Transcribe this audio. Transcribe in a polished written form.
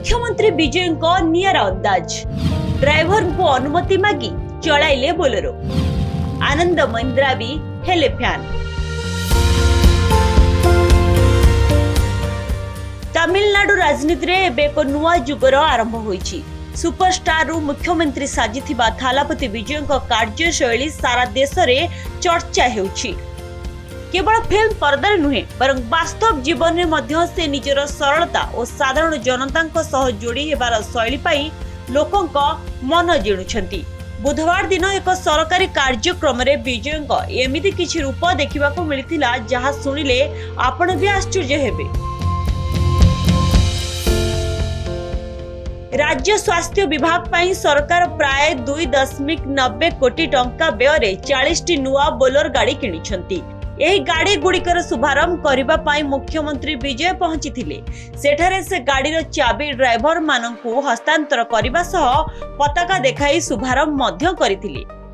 मुख्यमंत्री विजय नियारा अंदाज ड्राइवर को अनुमति मागी चलाइले बोलेरो आनंद महिंद्रा भी हेले फैन। तमिलनाडु राजनीति रे एबे एक नुआ जुगर आरंभ होईछि। सुपरस्टार रु मुख्यमंत्री साजिथिबा थालापति विजय कार्यशैली सारा देश रे चर्चा हेउछि। केवल फिल्म पर्दार नुहे बरं वास्तव जीवन में मध्य से निजर सरलता और साधारण जनता सह जोड़ी हेबार शैली पाई लोकंक मन जिणुछंती। बुधवार दिन एक सरकारी कार्यक्रम रे विजय एमिति किछि रूप देखिबाको मिलिथिला जहा सुनिले आपण भी आश्चर्य हेबे। राज्य स्वास्थ्य विभाग पाई सरकार प्राय 2.90 कोटी टंका व्यय 40 नुआ बोलर गाड़ी किनिछंती। एही गाड़ी गुड़िकर शुभारंभ करबा पाई मुख्यमंत्री विजय पहुंचीथिले। सेठारे से गाड़ीर चाबी ड्राइवर माननकु हस्तांतर करबा सह पताका देखाई शुभारंभ मध्य करथिले।